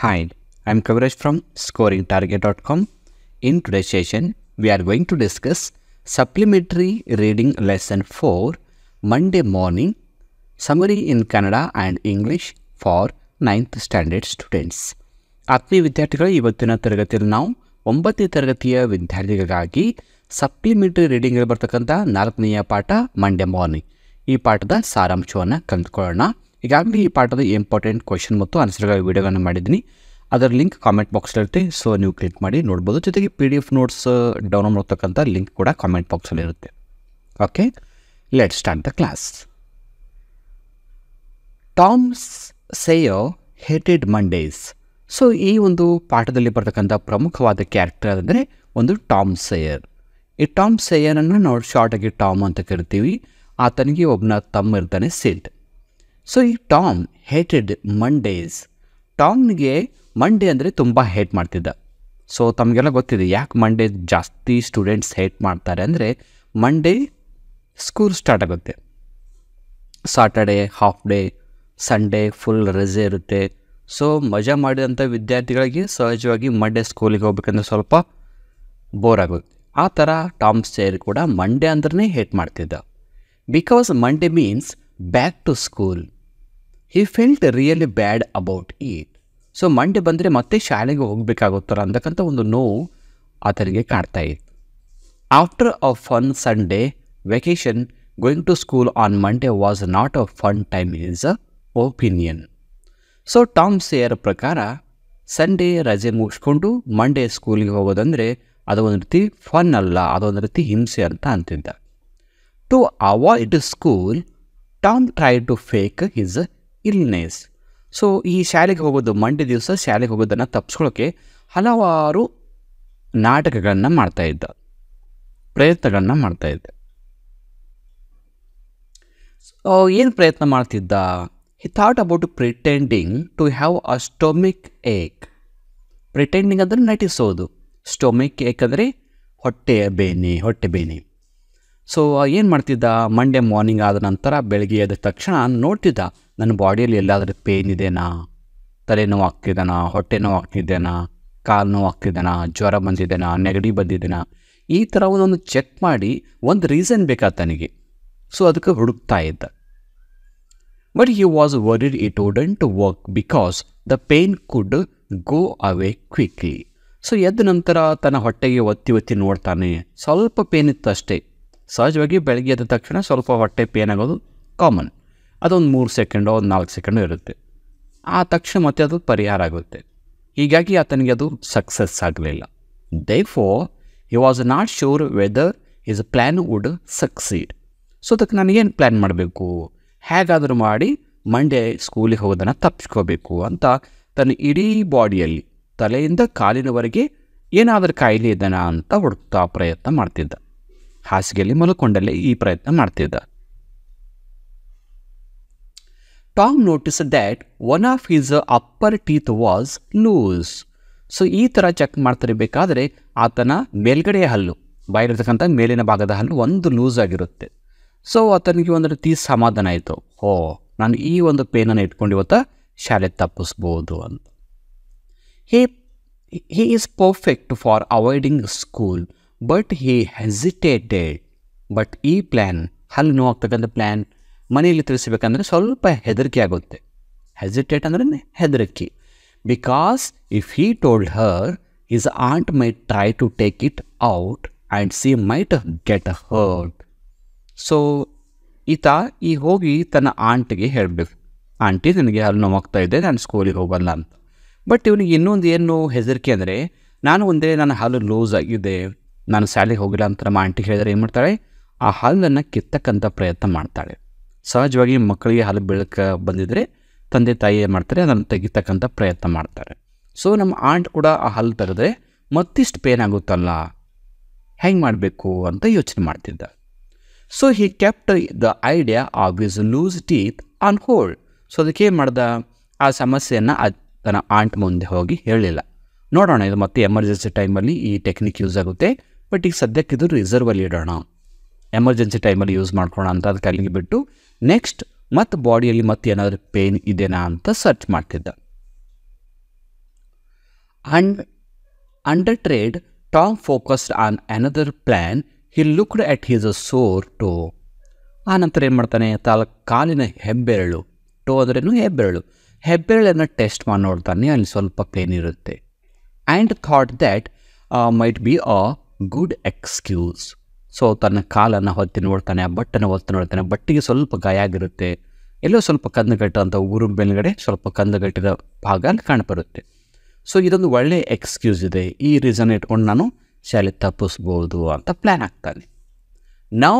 Hi, I'm Kaviraj from scoringtarget.com. In today's session, we are going to discuss Supplementary Reading Lesson 4, Monday Morning, Summary in Kannada and English for 9th Standard Students. ಆತ್ಮೀಯ ವಿದ್ಯಾರ್ಥಿಗಳು, ಇವತ್ತಿನ ತರಗತಿಯಲ್ಲಿ ನಾವು 9ನೇ ತರಗತಿಯ ವಿದ್ಯಾರ್ಥಿಗಳಿಗಾಗಿ supplementary reading ಬರ್ತಕ್ಕಂಥ 4ನೆಯ ಪಾಠ Monday morning. ಈ ಪಾಠದ ಸಾರಾಂಶವನ್ನು ಕಲಿತ್ಕೊಳ್ಳೋಣ. ಈಗಾಗಲೇ ಈ ಪಾಠದ ಇಂಪಾರ್ಟೆಂಟ್ ಕ್ವೆಶ್ಚನ್ ಮತ್ತು ಆನ್ಸರ್ಗಳ ವಿಡಿಯೋಗಳನ್ನು ಮಾಡಿದ್ದೀನಿ. ಅದರ ಲಿಂಕ್ ಕಾಮೆಂಟ್ ಬಾಕ್ಸಲ್ಲಿರುತ್ತೆ, ಸೊ ನೀವು ಕ್ಲಿಕ್ ಮಾಡಿ ನೋಡ್ಬೋದು. ಜೊತೆಗೆ PDF ನೋಟ್ಸ್ ಡೌನ್ಲೋಡ್ ಮಾಡ್ತಕ್ಕಂಥ ಲಿಂಕ್ ಕೂಡ ಕಾಮೆಂಟ್ ಬಾಕ್ಸಲ್ಲಿರುತ್ತೆ. Okay, let's start the class. Tom Sawyer hated Mondays. So ಈ ಒಂದು ಪಾಠದಲ್ಲಿ ಬರ್ತಕ್ಕಂಥ ಪ್ರಮುಖವಾದ ಕ್ಯಾರೆಕ್ಟರ್ ಅಂದರೆ ಒಂದು ಟಾಮ್ ಸೇಯರ್. ಈ ಟಾಮ್ ಸೇಯರನ್ನು ನಾವು ಶಾರ್ಟಾಗಿ ಟಾಮ್ ಅಂತ ಕರಿತೀವಿ. ಆತನಿಗೆ ಒಬ್ಬನ ತಮ್ಮ ಇರ್ತಾನೆ, ಸಿಡ್. ಸೊ ಈ ಟಾಮ್ ಹೇಟೆಡ್ ಮಂಡೇಸ್. ಟಾಮ್ನಿಗೆ ಮಂಡೇ ಅಂದರೆ ತುಂಬ ಹೇಟ್ ಮಾಡ್ತಿದ್ದ. ಸೊ ತಮಗೆಲ್ಲ ಗೊತ್ತಿದೆ ಯಾಕೆ ಮಂಡೇ ಜಾಸ್ತಿ ಸ್ಟೂಡೆಂಟ್ಸ್ ಹೇಟ್ ಮಾಡ್ತಾರೆ ಅಂದರೆ, ಮಂಡೇ ಸ್ಕೂಲ್ ಸ್ಟಾರ್ಟ್ ಆಗುತ್ತೆ, Saturday half day, Sunday full ರಜೆ ಇರುತ್ತೆ. ಸೊ ಮಜಾ ಮಾಡಿದಂಥ ವಿದ್ಯಾರ್ಥಿಗಳಿಗೆ ಸಹಜವಾಗಿ ಮಂಡೇ ಸ್ಕೂಲಿಗೆ ಹೋಗ್ಬೇಕಂದ್ರೆ ಸ್ವಲ್ಪ ಬೋರ್ ಆಗುತ್ತೆ. ಆ ಥರ ಟಾಮ್ ಸೇಯರ್ ಕೂಡ ಮಂಡೇ ಅಂದ್ರೆ ಹೇಟ್ ಮಾಡ್ತಿದ್ದ. Because Monday means back to school. He felt really bad about it. So Monday ಬಂದರೆ ಮತ್ತೆ ಶಾಲೆಗೆ ಹೋಗಬೇಕಾಗುತ್ತಲ್ಲ ಅಂತಕ್ಕಂಥ ಒಂದು ನೋವು ಆತನಿಗೆ ಕಾಡ್ತಾ ಇತ್ತು. After a fun Sunday vacation, going to school on Monday was not a fun time is a opinion. So Tom Sawyer ಪ್ರಕಾರ ಸಂಡೇ ರಜೆ ಮುಗಿಸ್ಕೊಂಡು ಮಂಡೇ ಸ್ಕೂಲಿಗೆ ಹೋಗೋದಂದರೆ ಅದು ಒಂದು ರೀತಿ ಫನ್ ಅಲ್ಲ, ಅದೊಂದು ರೀತಿ ಹಿಂಸೆ ಅಂತ ಅಂತಿದ್ದ. To avoid school, Tom try to fake his illness. So ಈ ಶಾಲೆಗೆ ಹೋಗೋದು, ಮಂಡೇ ದಿವಸ ಶಾಲೆಗೆ ಹೋಗೋದನ್ನು ತಪ್ಪಿಸ್ಕೊಳ್ಳೋಕ್ಕೆ ಹಲವಾರು ನಾಟಕಗಳನ್ನು ಮಾಡ್ತಾಯಿದ್ದ, ಪ್ರಯತ್ನಗಳನ್ನು ಮಾಡ್ತಾಯಿದ್ದ. ಏನು ಪ್ರಯತ್ನ ಮಾಡ್ತಿದ್ದ? He thought about pretending to have a stomach ache. Pretending ಅಂದರೆ ನಟಿಸೋದು, ಸ್ಟೊಮಿಕ್ ಏಕ್ ಅಂದರೆ ಹೊಟ್ಟೆ ಬೇನೆ. ಸೊ ಏನು ಮಾಡ್ತಿದ್ದ? ಮಂಡೇ ಮಾರ್ನಿಂಗ್ ಆದ ನಂತರ ಬೆಳಗ್ಗೆ ಎದ್ದ ತಕ್ಷಣ ನೋಡ್ತಿದ್ದ, ನನ್ನ ಬಾಡಿಯಲ್ಲಿ ಎಲ್ಲಾದರೂ ಪೇನ್ ಇದೆನಾ, ತಲೆನೋವು ಆಗ್ತಿದ್ದಾನಾ, ಹೊಟ್ಟೆ ನೋವು ಆಗ್ತಿದ್ದೇನಾ, ಕಾಲು ನೋವು ಆಗ್ತಿದ್ದಾನಾ, ಜ್ವರ ಬಂದಿದ್ದೇನಾ, ನೆಗಡಿ ಬಂದಿದ್ದೇನಾ, ಈ ಥರ ಒಂದೊಂದು ಚೆಕ್ ಮಾಡಿ ಒಂದು ರೀಸನ್ ಬೇಕಾ ತನಗೆ. ಸೊ ಅದಕ್ಕೆ ಹುಡುಕ್ತಾ ಇದ್ದ. But he was worried it wouldn't work because the pain could go away quickly. So ಎದ್ದ ನಂತರ ತನ್ನ ಹೊಟ್ಟೆಗೆ ಒತ್ತಿ ನೋಡ್ತಾನೆ, ಸ್ವಲ್ಪ ಪೇನ್ ಇತ್ತು ಅಷ್ಟೇ. ಸಹಜವಾಗಿ ಬೆಳಗ್ಗೆ ಎದ್ದ ತಕ್ಷಣ ಸ್ವಲ್ಪ ಹೊಟ್ಟೆ ಪೇನ್ ಆಗೋದು ಕಾಮನ್. ಅದೊಂದು 3 ಸೆಕೆಂಡೋ ಒಂದು 4 ಸೆಕೆಂಡೋ ಇರುತ್ತೆ. ಆ ತಕ್ಷಣ ಮತ್ತೆ ಅದು ಪರಿಹಾರ ಆಗುತ್ತೆ. ಹೀಗಾಗಿ ಆತನಿಗೆ ಅದು ಸಕ್ಸಸ್ ಆಗಲಿಲ್ಲ. Therefore he was not sure whether his plan would succeed. So ಅದಕ್ಕೆ ನನಗೇನು ಪ್ಲ್ಯಾನ್ ಮಾಡಬೇಕು, ಹೇಗಾದರೂ ಮಾಡಿ ಮಂಡೇ ಸ್ಕೂಲಿಗೆ ಹೋಗೋದನ್ನು ತಪ್ಪಿಸ್ಕೋಬೇಕು ಅಂತ ತನ್ನ ಇಡೀ ಬಾಡಿಯಲ್ಲಿ ತಲೆಯಿಂದ ಕಾಲಿನವರೆಗೆ ಏನಾದರೂ ಕಾಯಿಲೆ ಇದ್ದಾನ ಅಂತ ಹುಡುಕ್ತಾ ಪ್ರಯತ್ನ ಮಾಡ್ತಿದ್ದ. ಹಾಸಿಗೆಯಲ್ಲಿ ಮಲ್ಕೊಂಡಲ್ಲೇ ಈ ಪ್ರಯತ್ನ ಮಾಡ್ತಿದ್ದ. Tom notice that one of his upper teeth was loose. So ಈ ಥರ ಚೆಕ್ ಮಾಡ್ತಿರಬೇಕಾದ್ರೆ ಆತನ ಮೇಲ್ಗಡೆಯ ಹಲ್ಲು, ಬಾಯಿಲಿರ್ತಕ್ಕಂಥ ಮೇಲಿನ ಭಾಗದ ಹಲ್ಲು ಒಂದು ಲೂಸ್ ಆಗಿರುತ್ತೆ. ಸೊ ಆತನಿಗೆ ಒಂದು ರೀತಿ ಸಮಾಧಾನ ಆಯಿತು, ನಾನು ಈ ಒಂದು ಪೇನನ್ನು ಇಟ್ಕೊಂಡು ಇವತ್ತು ಶಾಲೆ ತಪ್ಪಿಸ್ಬೋದು ಅಂತ. He is perfect for avoiding school, but he hesitated. But ಈ ಪ್ಲ್ಯಾನ್, ಹಲ್ಲು ನೋವಾಗ್ತಕ್ಕಂಥ ಪ್ಲ್ಯಾನ್ ಮನೆಯಲ್ಲಿ ತಿಳಿಸಬೇಕಂದ್ರೆ ಸ್ವಲ್ಪ ಹೆದರಿಕೆ ಆಗುತ್ತೆ. ಹೆಸಿಟೇಟ್ ಅಂದ್ರೆ ಹೆದರಿಕೆ. Because if he told her, his aunt might try to take it out and she might get hurt. So ಈತ ಹೋಗಿ ತನ್ನ ಆಂಟಿಗೆ ಹೇಳಬೇಕು, ಆಂಟಿ ನನಗೆ ಹಲ್ಲು ನೋವಾಗ್ತಾ ಇದೆ, ನಾನು ಸ್ಕೂಲಿಗೆ ಹೋಗಲ್ಲ ಅಂತ. ಬಟ್ ಇವನಿಗೆ ಇನ್ನೊಂದು ಏನು ಹೆದರಿಕೆ ಅಂದರೆ, ನಾನು ಒಂದೇ ನನ್ನ ಹಲ್ಲು ಲೂಸ್ ಆಗಿದೆ, ನಾನು ಶಾಲೆಗೆ ಹೋಗಿಲ್ಲ ಅಂತ ನಮ್ಮ ಆಂಟಿಗೆ ಹೇಳಿದ್ರೆ ಏನು ಮಾಡ್ತಾಳೆ, ಆ ಹಲ್ಲನ್ನು ಕಿತ್ತಕ್ಕಂಥ ಪ್ರಯತ್ನ ಮಾಡ್ತಾಳೆ. ಸಹಜವಾಗಿ ಮಕ್ಕಳಿಗೆ ಹಲ್ಲು ಬೆಳಕು ಬಂದಿದ್ದರೆ ತಂದೆ ತಾಯಿ ಏನು ಮಾಡ್ತಾರೆ, ಅದನ್ನು ತೆಗಿತಕ್ಕಂಥ ಪ್ರಯತ್ನ ಮಾಡ್ತಾರೆ. ಸೊ ನಮ್ಮ ಆಂಟ್ ಕೂಡ ಆ ಹಲ್ಲು ತೆಗೆದ್ರೆ ಮತ್ತಿಷ್ಟು ಪೇನ್ ಆಗುತ್ತಲ್ಲ, ಹೆಂಗೆ ಮಾಡಬೇಕು ಅಂತ ಯೋಚನೆ ಮಾಡ್ತಿದ್ದ. So he kept the idea of his loose teeth on hold. So ಅದಕ್ಕೆ ಏನು ಮಾಡ್ದ, ಆ ಸಮಸ್ಯೆಯನ್ನು ತನ್ನ ಆಂಟ್ ಮುಂದೆ ಹೋಗಿ ಹೇಳಿಲ್ಲ. ನೋಡೋಣ, ಇದು ಮತ್ತೆ ಎಮರ್ಜೆನ್ಸಿ ಟೈಮಲ್ಲಿ ಈ ಟೆಕ್ನಿಕ್ ಯೂಸ್ ಆಗುತ್ತೆ, ಬಟ್ ಈಗ ಸದ್ಯಕ್ಕೆ ಇದು ರಿಸರ್ವಲ್ಲಿ ಇಡೋಣ, ಎಮರ್ಜೆನ್ಸಿ ಟೈಮಲ್ಲಿ ಯೂಸ್ ಮಾಡ್ಕೊಳ್ಳೋಣ ಅಂತ ಅದಕ್ಕೆ ಅಲ್ಲಿಗೆ ಬಿಟ್ಟು ನೆಕ್ಸ್ಟ್ ಮತ್ತು ಬಾಡಿಯಲ್ಲಿ ಮತ್ತೆ ಏನಾದರೂ ಪೇನ್ ಇದೆನಾ ಅಂತ ಸರ್ಚ್ ಮಾಡ್ತಿದ್ದ. And undeterred, Tom focused on another plan. He looked at his sore toe. ಆ ನಂತರ ಏನು ಮಾಡ್ತಾನೆ, ಕಾಲಿನ ಹೆಬ್ಬೆರಳು, ಟೋ ಅಂದ್ರೇನು ಹೆಬ್ಬೆರಳು, ಹೆಬ್ಬೆರಳನ್ನು ಟೆಸ್ಟ್ ಮಾಡಿ ನೋಡ್ತಾನೆ, ಅಲ್ಲಿ ಸ್ವಲ್ಪ ಪೇನ್ ಇರುತ್ತೆ. And thought that might be a good excuse. So ತನ್ನ ಕಾಲನ್ನು ಹೊತ್ತಿ ನೋಡ್ತಾನೆ, ಆ ಬಟ್ಟನ್ನು ಹೊತ್ತು ನೋಡ್ತಾನೆ, ಬಟ್ಟಿಗೆ ಸ್ವಲ್ಪ ಗಾಯ ಆಗಿರುತ್ತೆ, ಎಲ್ಲೋ ಸ್ವಲ್ಪ ಕಂದುಗಟ್ಟಂಥ ಉಗುರು ಮೇಲ್ಗಡೆ ಸ್ವಲ್ಪ ಕಂದುಗಟ್ಟಿದ ಭಾಗ ಅಲ್ಲಿ ಕಾಣಬರುತ್ತೆ. ಸೊ ಇದೊಂದು ಒಳ್ಳೆಯ ಎಕ್ಸ್ಕ್ಯೂಸ್ ಇದೆ, ಈ ರೀಸನ್ ಇಟ್ಕೊಂಡು ನಾನು ಶಾಲೆ ತಪ್ಪಿಸ್ಬೋದು ಅಂತ ಪ್ಲ್ಯಾನ್ ಆಗ್ತಾನೆ. Now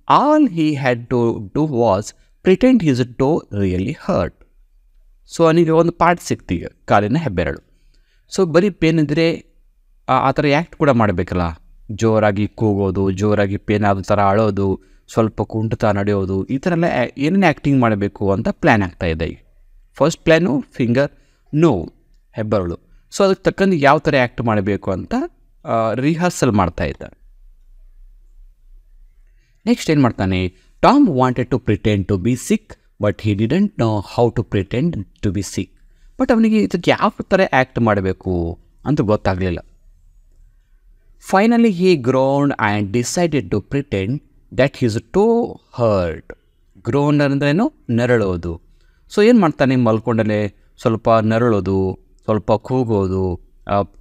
all he had to do was pretend his toe really hurt. So ಅವನಿಗೆ ಒಂದು ಪಾರ್ಟ್ ಸಿಕ್ತೀಗ, ಕಾಲಿನ ಹೆಬ್ಬೆರಳು. ಸೊ ಬರೀ ಪೇನ್ ಇದ್ದರೆ ಆ ಥರ ಆ್ಯಕ್ಟ್ ಕೂಡ ಮಾಡಬೇಕಲ್ಲ, ಜೋರಾಗಿ ಕೂಗೋದು, ಜೋರಾಗಿ ಪೇನ್ ಆದ ಥರ ಅಳೋದು, ಸ್ವಲ್ಪ ಕುಂಟುತ್ತಾ ನಡೆಯೋದು, ಈ ಥರ ಎಲ್ಲ ಏನೇನು ಆ್ಯಕ್ಟಿಂಗ್ ಮಾಡಬೇಕು ಅಂತ ಪ್ಲ್ಯಾನ್ ಆಗ್ತಾಯಿದೆ. ಈಗ ಫಸ್ಟ್ ಪ್ಲ್ಯಾನು ಫಿಂಗರ್ ನೋವು, ಹೆಬ್ಬೆರಳು. ಸೊ ಅದಕ್ಕೆ ತಕ್ಕಂಗೆ ಯಾವ ಥರ ಆ್ಯಕ್ಟ್ ಮಾಡಬೇಕು ಅಂತ ರಿಹರ್ಸಲ್ ಮಾಡ್ತಾ ಇದ್ದ. ನೆಕ್ಸ್ಟ್ ಏನು ಮಾಡ್ತಾನೆ, Tom wanted to pretend to be sick but he didn't know how to pretend to be sick. But ಅವನಿಗೆ ಇದಕ್ಕೆ ಯಾವ ಥರ ಆ್ಯಕ್ಟ್ ಮಾಡಬೇಕು ಅಂತ ಗೊತ್ತಾಗಲಿಲ್ಲ. Finally he groan and decided to pretend that his toe hurt. Groan ಅಂದ್ರೇನು, ನೆರಳೋದು. So ಏನು ಮಾಡ್ತಾನೆ, ಮಲ್ಕೊಂಡಲ್ಲೇ ಸ್ವಲ್ಪ ನೆರಳೋದು, ಸ್ವಲ್ಪ ಕೂಗೋದು,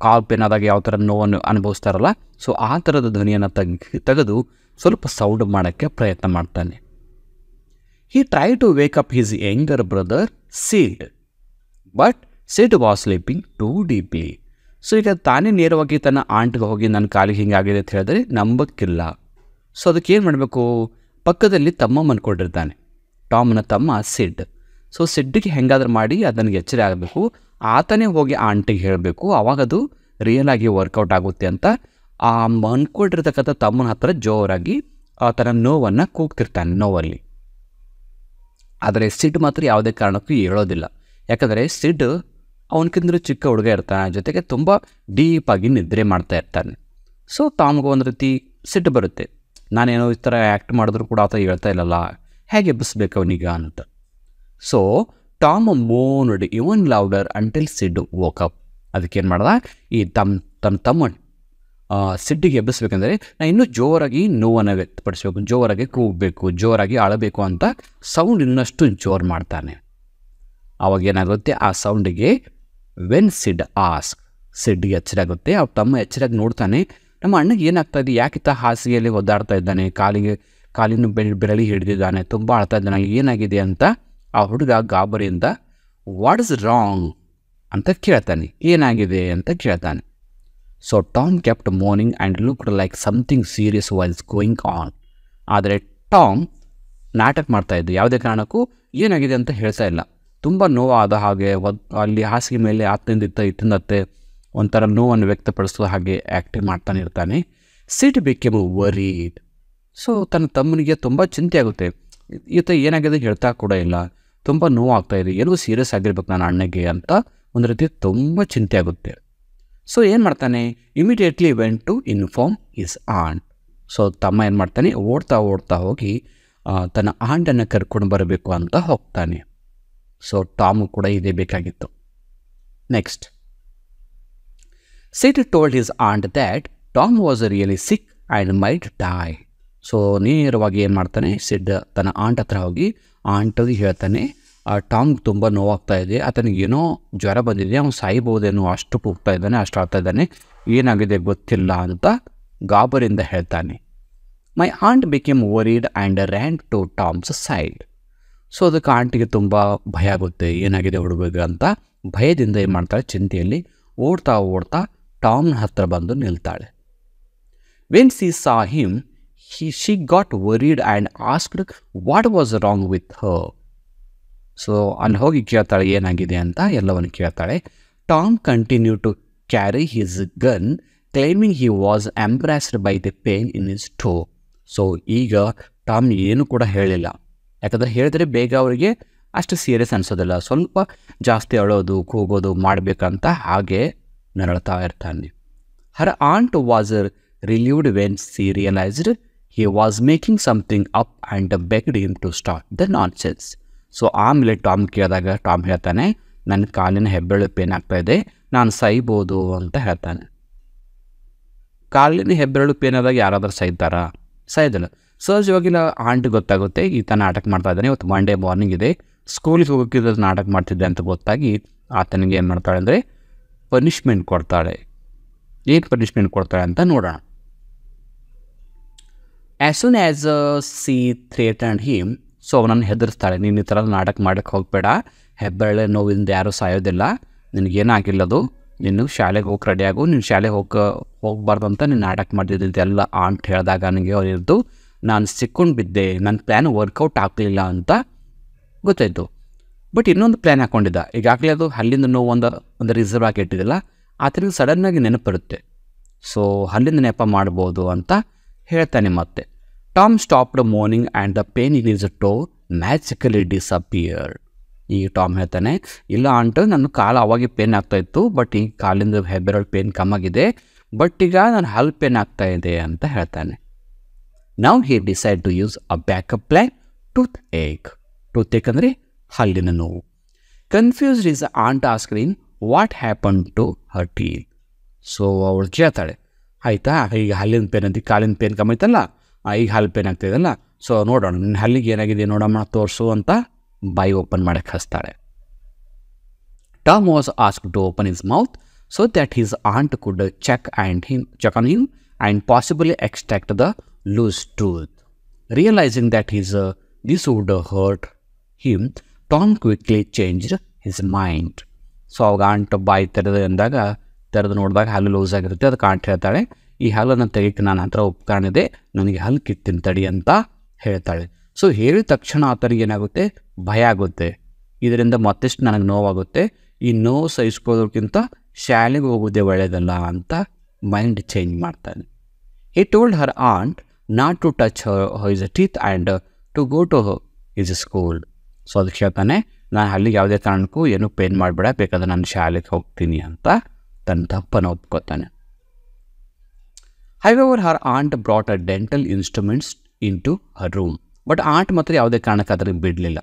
ಕಾಲು ಪೇನಾದಾಗ ಯಾವ ಥರ ನೋವನ್ನು ಅನುಭವಿಸ್ತಾರಲ್ಲ, ಸೊ ಆ ಥರದ ಧ್ವನಿಯನ್ನು ತೆಗೆದು ಸ್ವಲ್ಪ ಸೌಂಡ್ ಮಾಡೋಕ್ಕೆ ಪ್ರಯತ್ನ ಮಾಡ್ತಾನೆ. He try to wake up his younger brother Sid, but Sid was sleeping too deeply. So ಈಗ ತಾನೇ ನೇರವಾಗಿ ತನ್ನ ಆಂಟ್ಗೆ ಹೋಗಿ ನನ್ನ ಕಾಲಿಗೆ ಹಿಂಗಾಗಿದೆ ಅಂತ ಹೇಳಿದ್ರೆ ನಂಬಕ್ಕಿಲ್ಲ. ಸೊ ಅದಕ್ಕೆ ಏನು ಮಾಡಬೇಕು, ಪಕ್ಕದಲ್ಲಿ ತಮ್ಮ ಮನ್ಕೊಂಡಿರ್ತಾನೆ, ಟಾಮ್ನ ತಮ್ಮ ಸಿಡ್. ಸೊ ಸಿಡ್ಡಿಗೆ ಹೆಂಗಾದ್ರೂ ಮಾಡಿ ಅದನ್ನು ಎಚ್ಚರ ಆಗಬೇಕು, ಆತನೇ ಹೋಗಿ ಆಂಟಿಗೆ ಹೇಳಬೇಕು, ಆವಾಗದು ರಿಯಲ್ ಆಗಿ ವರ್ಕೌಟ್ ಆಗುತ್ತೆ ಅಂತ ಆ ಮನ್ಕೊಂಡಿರ್ತಕ್ಕಂಥ ತಮ್ಮನ ಹತ್ರ ಜೋರಾಗಿ ತನ್ನ ನೋವನ್ನು ಕೂಗ್ತಿರ್ತಾನೆ, ನೋವಲ್ಲಿ. ಆದರೆ ಸಿಡ್ ಮಾತ್ರ ಯಾವುದೇ ಕಾರಣಕ್ಕೂ ಹೇಳೋದಿಲ್ಲ, ಯಾಕಂದರೆ ಸಿಡ್ ಅವನಕ್ಕಿಂತ ಚಿಕ್ಕ ಹುಡುಗ ಇರ್ತಾನೆ, ಜೊತೆಗೆ ತುಂಬ ಡೀಪಾಗಿ ನಿದ್ರೆ ಮಾಡ್ತಾ ಇರ್ತಾನೆ. ಸೊ ಟಾಮ್ಗೆ ಒಂದು ರೀತಿ ಸಿಟ್ಟು ಬರುತ್ತೆ, ನಾನೇನೋ ಈ ಥರ ಆ್ಯಕ್ಟ್ ಮಾಡಿದ್ರು ಕೂಡ ಆತ ಹೇಳ್ತಾ ಇಲ್ಲಲ್ಲ, ಹೇಗೆ ಎಬ್ಬಿಸ್ಬೇಕು ಅವನಿಗ ಅಂತ. ಸೊ ಟಾಮ್ ಮೋನ್ಡ್ ಇವನ್ ಲೌಡರ್ ಅಂಟಿಲ್ ಸಿಡ್ ವೋಕಪ್. ಅದಕ್ಕೇನು ಮಾಡ್ದ, ಈ ತನ್ನ ತಮ್ಮ ಸಿಡ್ಡಿಗೆ ಎಬ್ಬಿಸ್ಬೇಕಂದ್ರೆ ನಾನು ಇನ್ನೂ ಜೋರಾಗಿ ನೋವನ್ನು ವ್ಯಕ್ತಪಡಿಸ್ಬೇಕು, ಜೋರಾಗಿ ಕೂಗಬೇಕು, ಜೋರಾಗಿ ಅಳಬೇಕು ಅಂತ ಸೌಂಡ್ ಇನ್ನಷ್ಟು ಜೋರು ಮಾಡ್ತಾನೆ. ಅವಾಗೇನಾಗುತ್ತೆ, ಆ ಸೌಂಡಿಗೆ ವೆನ್ ಸಿಡ್ ಆಸ್ಕ್, ಸಿಡ್ಗೆ ಎಚ್ಚರಾಗುತ್ತೆ. ಅವ್ರ ತಮ್ಮ ಎಚ್ಚರಾಗಿ ನೋಡ್ತಾನೆ, ನಮ್ಮ ಅಣ್ಣಗೆ ಏನಾಗ್ತಾಯಿದೆ, ಯಾಕಿತ್ತ ಹಾಸಿಗೆಯಲ್ಲಿ ಒದ್ದಾಡ್ತಾ ಇದ್ದಾನೆ, ಕಾಲಿನ ಬೆರಳಿ ಹಿಡಿದಿದ್ದಾನೆ, ತುಂಬ ಅಳ್ತಾ ಇದ್ದಾನೆ, ಏನಾಗಿದೆ ಅಂತ ಆ ಹುಡುಗ ಗಾಬರಿಯಿಂದ ವಾಟ್ ಇಸ್ ರಾಂಗ್ ಅಂತ ಕೇಳ್ತಾನೆ, ಏನಾಗಿದೆ ಅಂತ ಕೇಳ್ತಾನೆ. So Tom kept morning and looked like something serious was going on. ಆದರೆ ಟಾಮ್ ನಾಟಕ ಮಾಡ್ತಾಯಿದ್ದು, ಯಾವುದೇ ಕಾರಣಕ್ಕೂ ಏನಾಗಿದೆ ಅಂತ ಹೇಳ್ತಾ ಇಲ್ಲ, ತುಂಬ ನೋವಾದ ಹಾಗೆ ಅಲ್ಲಿ ಹಾಸಿಗೆ ಮೇಲೆ ಇತ್ತಿಂದತ್ತೆ ಒಂಥರ ನೋವನ್ನು ವ್ಯಕ್ತಪಡಿಸೋ ಹಾಗೆ ಆ್ಯಕ್ಟಿಂಗ್ ಮಾಡ್ತಾನೆ ಇರ್ತಾನೆ. Said became varied. ಸೊ ತನ್ನ ತಮ್ಮನಿಗೆ ತುಂಬ ಚಿಂತೆ ಆಗುತ್ತೆ, ಈತ ಏನಾಗಿದೆ ಹೇಳ್ತಾ ಕೂಡ ಇಲ್ಲ, ತುಂಬ ನೋವಾಗ್ತಾಯಿದೆ, ಏನೋ ಸೀರಿಯಸ್ ಆಗಿರ್ಬೇಕು ನನ್ನ ಅಣ್ಣಗೆ ಅಂತ ಒಂದು ರೀತಿ ತುಂಬ ಚಿಂತೆ ಆಗುತ್ತೆ. ಸೊ ಏನು ಮಾಡ್ತಾನೆ, immediately went to inform his aunt. So ತಮ್ಮ ಏನು ಮಾಡ್ತಾನೆ, ಓಡ್ತಾ ಹೋಗಿ ತನ್ನ ಆಂಟನ್ನು ಕರ್ಕೊಂಡು ಬರಬೇಕು ಅಂತ ಹೋಗ್ತಾನೆ. ಸೊ ಟಾಮು ಕೂಡ ಇದೇ ಬೇಕಾಗಿತ್ತು. Next, Sid told his aunt that Tom was really sick and might die. So ನೇರವಾಗಿ ಏನು ಮಾಡ್ತಾನೆ, ಸಿಡ್ ತನ್ನ ಆಂಟ್ ಹತ್ರ ಹೋಗಿ ಆಂಟಿಗೆ ಹೇಳ್ತಾನೆ, ಟಾಮ್ಗೆ ತುಂಬ ನೋವಾಗ್ತಾ ಇದೆ, ಆತನಿಗೇನೋ ಜ್ವರ ಬಂದಿದೆ, ಅವನು ಸಾಯ್ಬೋದೇನೋ, ಅಷ್ಟು ಕೂಗ್ತಾ ಇದ್ದಾನೆ, ಅಷ್ಟು ಆಡ್ತಾ ಇದ್ದಾನೆ, ಏನಾಗಿದೆ ಗೊತ್ತಿಲ್ಲ ಅಂತ ಗಾಬರಿಯಿಂದ ಹೇಳ್ತಾನೆ. My aunt became worried and ran to Tom's side. So ಅದಕ್ಕೆ ಆಂಟಿಗೆ ತುಂಬ ಭಯ ಆಗುತ್ತೆ, ಏನಾಗಿದೆ ಹುಡುಗ ಅಂತ ಭಯದಿಂದ ಏನು ಮಾಡ್ತಾಳೆ, ಚಿಂತೆಯಲ್ಲಿ ಓಡ್ತಾ ಟಾಮ್ನ ಹತ್ರ ಬಂದು ನಿಲ್ತಾಳೆ. When she saw him she got worried and asked what was wrong with her. So ಅಲ್ಲಿ ಹೋಗಿ ಕೇಳ್ತಾಳೆ ಏನಾಗಿದೆ ಅಂತ, ಎಲ್ಲವನ್ನು ಕೇಳ್ತಾಳೆ. Tom continue to carry his gun claiming he was embarrassed by the pain in his toe. So ಈಗ Tom ಏನು ಕೂಡ ಹೇಳಿಲ್ಲ, ಯಾಕಂದರೆ ಹೇಳಿದ್ರೆ ಬೇಗ ಅವರಿಗೆ ಅಷ್ಟು ಸೀರಿಯಸ್ ಅನಿಸೋದಿಲ್ಲ, ಸ್ವಲ್ಪ ಜಾಸ್ತಿ ಅಳೋದು ಕೂಗೋದು ಮಾಡಬೇಕಂತ ಹಾಗೆ ನರಳ್ತಾ ಇರ್ತಾನೆ. Her aunt was relieved when she realised he was making something up and begged him to start the nonsense. So ಆಮೇಲೆ ಟಾಮ್ ಕೇಳಿದಾಗ ಟಾಮ್ ಹೇಳ್ತಾನೆ, ನನ್ನ ಕಾಲಿನ ಹೆಬ್ಬೆರಳು ಪೇನ್ ಆಗ್ತಾ ಇದೆ, ನಾನು ಸಾಯ್ಬೋದು ಅಂತ ಹೇಳ್ತಾನೆ. ಕಾಲಿನ ಹೆಬ್ಬೆರಳು ಪೇನ್ ಆದಾಗ ಯಾರಾದರೂ ಸಾಯ್ತಾರಾ? ಸಾಯೋದಿಲ್ಲ. ಸಹಜವಾಗಿ ಆಂಟಿ ಗೊತ್ತಾಗುತ್ತೆ ಈತ ನಾಟಕ ಮಾಡ್ತಾ ಇದ್ದಾನೆ, ಇವತ್ತು ಮಂಡೇ ಮಾರ್ನಿಂಗ್ ಇದೆ, ಸ್ಕೂಲಿಗೆ ಹೋಗೋಕ್ಕಿದ್ದು ನಾಟಕ ಮಾಡ್ತಿದ್ದೆ ಅಂತ ಗೊತ್ತಾಗಿ ಆತನಿಗೆ ಏನು ಮಾಡ್ತಾಳೆ ಅಂದರೆ ಪನಿಷ್ಮೆಂಟ್ ಕೊಡ್ತಾಳೆ. ಏನು ಪನಿಷ್ಮೆಂಟ್ ಕೊಡ್ತಾಳೆ ಅಂತ ನೋಡೋಣ. As soon as she threatened him, so ಅವನನ್ನು ಹೆದರಿಸ್ತಾಳೆ, ನೀನು ಈ ಥರ ನಾಟಕ ಮಾಡೋಕ್ಕೆ ಹೋಗಬೇಡ, ಹೆಬ್ಬೆರಳೆ ನೋವಿಂದ ಯಾರೂ ಸಾಯೋದಿಲ್ಲ, ನಿನಗೇನಾಗಿಲ್ಲದು, ನೀನು ಶಾಲೆಗೆ ಹೋಗಿ ರೆಡಿಯಾಗು, ನೀನು ಶಾಲೆಗೆ ಹೋಗಬಾರ್ದು ಅಂತ ನೀನು ನಾಟಕ ಮಾಡ್ತಿದ್ದಿದ್ದೆಲ್ಲ ಅಂತ ಹೇಳಿದಾಗ ನನಗೆ ಅವರಿದ್ದು ನಾನು ಸಿಕ್ಕೊಂಡು ಬಿದ್ದೆ, ನನ್ನ ಪ್ಲ್ಯಾನ್ ವರ್ಕೌಟ್ ಆಗಲಿಲ್ಲ ಅಂತ ಗೊತ್ತಾಯಿತು. ಬಟ್ ಇನ್ನೊಂದು ಪ್ಲ್ಯಾನ್ ಹಾಕ್ಕೊಂಡಿದ್ದ. ಈಗಾಗಲೇ ಅದು ಹಲ್ಲಿಂದ ನೋವು ಒಂದು ರಿಸರ್ವ್ ಆಗಿ ಇಟ್ಟಿದ್ದಿಲ್ಲ, ಆತನಿಗೆ ಸಡನ್ನಾಗಿ ನೆನಪು ಬರುತ್ತೆ. ಸೊ ಹಲ್ಲಿಂದ ನೆಪ ಮಾಡ್ಬೋದು ಅಂತ ಹೇಳ್ತಾನೆ. ಮತ್ತೆ Tom stopped moaning and the pain in his toe magically disappeared. ಈಗ ಟಾಮ್ ಹೇಳ್ತಾನೆ, ಇಲ್ಲ ಆಂಟು, ನನ್ನ ಕಾಲು ಅವಾಗೆ ಪೇನ್ ಆಗ್ತಾಯಿತ್ತು, ಬಟ್ ಈಗ ಕಾಲಿಂದ ಹೆಬ್ಬೆರಳು ಪೇನ್ ಕಮ್ಮಾಗಿದೆ, ಬಟ್ ಈಗ ನಾನು ಹಲ್ಲು ಪೇನ್ ಆಗ್ತಾಯಿದೆ ಅಂತ ಹೇಳ್ತಾನೆ. Now he decide to use a backup plan, tooth ache ಅಂದರೆ ಹಲ್ಲಿನ ನೋವು. Confused is aunt asking what happen to her teeth. So ಅವಳು ಕೇಳ್ತಾಳೆ, ಆಯಿತಾ, ಈಗ ಹಲ್ಲಿನ ಪೇನ್ ಅಂತ ಕಾಲಿನ ಪೇನ್ ಕಮ್ಮೈತಲ್ಲ, ಈಗ ಹಲ್ಲು ಪೇನ್ ಆಗ್ತಾಯಿದಲ್ಲ, ಸೊ ನೋಡೋಣ ನಿನ್ನ ಹಲ್ಲಿಗೆ ಏನಾಗಿದೆ ನೋಡೋಣ, ತೋರಿಸು ಅಂತ ಬಾಯಿ ಓಪನ್ ಮಾಡೋಕ್ಕೆ ಹಚ್ತಾಳೆ. Tom was asked to open his mouth so that his aunt could check on him and possibly extract the loose tooth. Realising that this would hurt him, Tom quickly changed his mind. So ಅವಾಗ aunt ಬಾಯಿ ತೆರೆದು ನೋಡಿದಾಗ ಹಲ್ಲು loose ಆಗಿರುತ್ತೆ. ಅದಕ್ಕೆ ant ಹೇಳ್ತಾಳೆ, ಈ ಹಲ್ಲನ್ನು ತೆಗಿಕ್ಕೆ ನನ್ನ ಹತ್ರ ಉಪಕರಣ ಇದೆ, ನನಗೆ ಹಲ್ಲು ಕಿತ್ತಿನ ತಡಿ ಅಂತ ಹೇಳ್ತಾಳೆ. ಸೊ ಹೇಳಿದ ತಕ್ಷಣ ಆತನಿಗೆ ಏನಾಗುತ್ತೆ, ಭಯ ಆಗುತ್ತೆ, ಇದರಿಂದ ಮತ್ತಷ್ಟು ನನಗೆ ನೋವಾಗುತ್ತೆ, ಈ ನೋವು ಸಹಿಸ್ಕೋದಕ್ಕಿಂತ ಶಾಲೆಗೆ ಹೋಗೋದೇ ಒಳ್ಳೆಯದಲ್ಲ ಅಂತ ಮೈಂಡ್ ಚೇಂಜ್ ಮಾಡ್ತಾನೆ. He told her aunt not to touch his teeth and to go to his school. So ಅದಕ್ಕೆ ಹೇಳ್ತಾನೆ, ನಾನು ಅಲ್ಲಿಗೆ ಯಾವುದೇ ಕಾರಣಕ್ಕೂ ಏನೂ ಪೇನ್ ಮಾಡಬೇಡ, ಬೇಕಾದ್ರೆ ನಾನು ಶಾಲೆಗೆ ಹೋಗ್ತೀನಿ ಅಂತ ತನ್ನ ತಪ್ಪನ್ನು ಒಪ್ಕೋತಾನೆ. However her aunt brought a dental instruments into her room. But aunt ಮಾತ್ರ ಯಾವುದೇ ಕಾರಣಕ್ಕೆ ಅದರಿಗೆ ಬಿಡಲಿಲ್ಲ.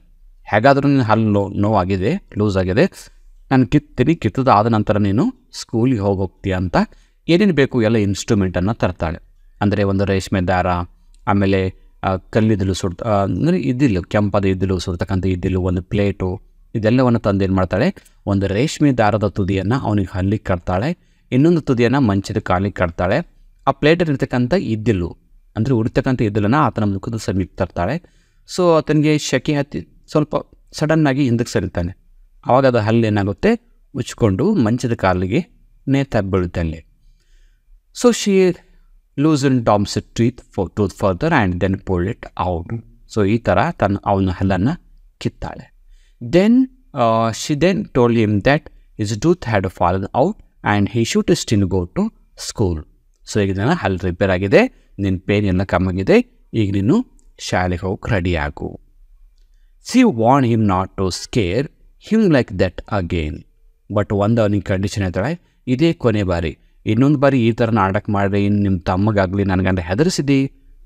ಹೇಗಾದರೂ ನೀನು ಹಲ್ಲು ನೋವಾಗಿದೆ, ಲೂಸ್ ಆಗಿದೆ, ನಾನು ಕಿತ್ತದಾದ ನಂತರ ನೀನು ಸ್ಕೂಲಿಗೆ ಹೋಗ್ತೀಯ ಅಂತ ಏನೇನು ಬೇಕು ಎಲ್ಲ ಇನ್ಸ್ಟ್ರೂಮೆಂಟನ್ನು ತರ್ತಾಳೆ. ಅಂದರೆ ಒಂದು ರೇಷ್ಮೆ ದಾರ, ಆಮೇಲೆ ಕಲ್ಲಿದ್ದಲು ಅಂದರೆ ಇದ್ದಿಲು, ಕೆಂಪಾದ ಇದ್ದಿಲು ಸುಡ್ತಕ್ಕಂಥ ಇದ್ದಿಲು, ಒಂದು ಪ್ಲೇಟು, ಇದೆಲ್ಲವನ್ನು ತಂದು ಏನು ಮಾಡ್ತಾಳೆ, ಒಂದು ರೇಷ್ಮೆ ದಾರದ ತುದಿಯನ್ನು ಅವನಿಗೆ ಹಲ್ಲಿಗೆ ಕಟ್ತಾಳೆ, ಇನ್ನೊಂದು ತುದಿಯನ್ನು ಮಂಚದ ಕಾಲಿಗೆ ಕಟ್ತಾಳೆ. ಆ ಪ್ಲೇಟಲ್ಲಿರ್ತಕ್ಕಂಥ ಇದ್ದಿಲು ಅಂದರೆ ಉರಿತಕ್ಕಂಥ ಇದ್ದಿಲನ್ನು ಆತನ ಮುಖದ ಸಮೀಪ ತರ್ತಾಳೆ. ಸೊ ಆತನಿಗೆ ಶೆಕೆ ಹತ್ತಿ ಸ್ವಲ್ಪ ಸಡನ್ನಾಗಿ ಹಿಂದಕ್ಕೆ ಸರಿತಾನೆ. ಆವಾಗ ಅದು ಹಲ್ಲು ಏನಾಗುತ್ತೆ, ಮುಚ್ಕೊಂಡು ಮಂಚದ ಕಾಲಿಗೆ ನೇತಾಗಿ ಬೀಳುತ್ತೆ ಅಲ್ಲಿ. So she loosen Tom's tooth further and then pulled it out. So ಈ ಥರ ಅವನ ಹಲ್ಲನ್ನು ಕಿತ್ತಾಳೆ. Then she told him that his tooth had fallen out and he should still go to school. So ಈಗ ನಾನು ಹಲ್ಲು ರಿಪೇರ್ ಆಗಿದೆ, ನಿನ್ನ ಪೇನ್ ಎಲ್ಲ ಕಮ್ಮಾಗಿದೆ, ಈಗ ನೀನು ಶಾಲೆಗೆ ಹೋಗಿ ರೆಡಿ ಆಗು. She warn him not to scare him like that again. But ಒಂದು ಅವನಿಗೆ ಕಂಡೀಷನ್ ಹೇಳ್ತಾಳೆ, ಇದೇ ಕೊನೆ ಬಾರಿ, ಇನ್ನೊಂದು ಬಾರಿ ಈ ಥರ ನಾಟಕ ಮಾಡಿ ನಿಮ್ಮ ತಮ್ಮಗಾಗಲಿ ನನಗಂದ್ರೆ ಹೆದರಿಸಿದಿ,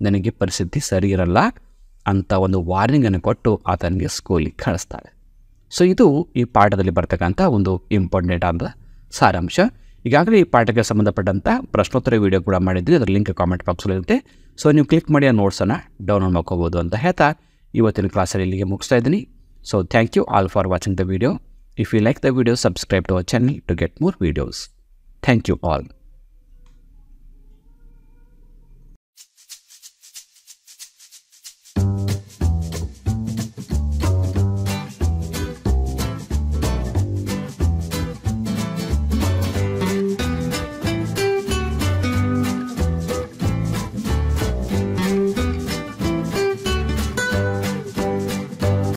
ನನಗೆ ಪರಿಸ್ಥಿತಿ ಸರಿ ಇರಲ್ಲ ಅಂತ ಒಂದು ವಾರ್ನಿಂಗನ್ನು ಕೊಟ್ಟು ಆತನಿಗೆ ಸ್ಕೂಲಿಗೆ ಕಳಿಸ್ತಾಳೆ. ಸೊ ಇದು ಈ ಪಾಠದಲ್ಲಿ ಬರ್ತಕ್ಕಂಥ ಒಂದು ಇಂಪಾರ್ಟೆಂಟ್ ಆದ ಸಾರಾಂಶ. ಈಗಾಗಲೇ ಈ ಪಾಠಕ್ಕೆ ಸಂಬಂಧಪಟ್ಟಂಥ ಪ್ರಶ್ನೋತ್ತರ ವೀಡಿಯೋ ಕೂಡ ಮಾಡಿದ್ವಿ, ಅದರ ಲಿಂಕ್ ಕಾಮೆಂಟ್ ಬಾಕ್ಸಲ್ಲಿ ಇರುತ್ತೆ. ಸೊ ನೀವು ಕ್ಲಿಕ್ ಮಾಡಿ ಆ ನೋಟ್ಸನ್ನು ಡೌನ್ಲೋಡ್ ಮಾಡ್ಕೋಬೋದು ಅಂತ ಹೇಳ್ತಾ ಇವತ್ತಿನ ಕ್ಲಾಸಲ್ಲಿ ಇಲ್ಲಿಗೆ ಮುಗಿಸ್ತಾ ಇದ್ದೀನಿ. So thank you all for watching the video. If you like the video, subscribe to our channel to get more videos. Thank you all.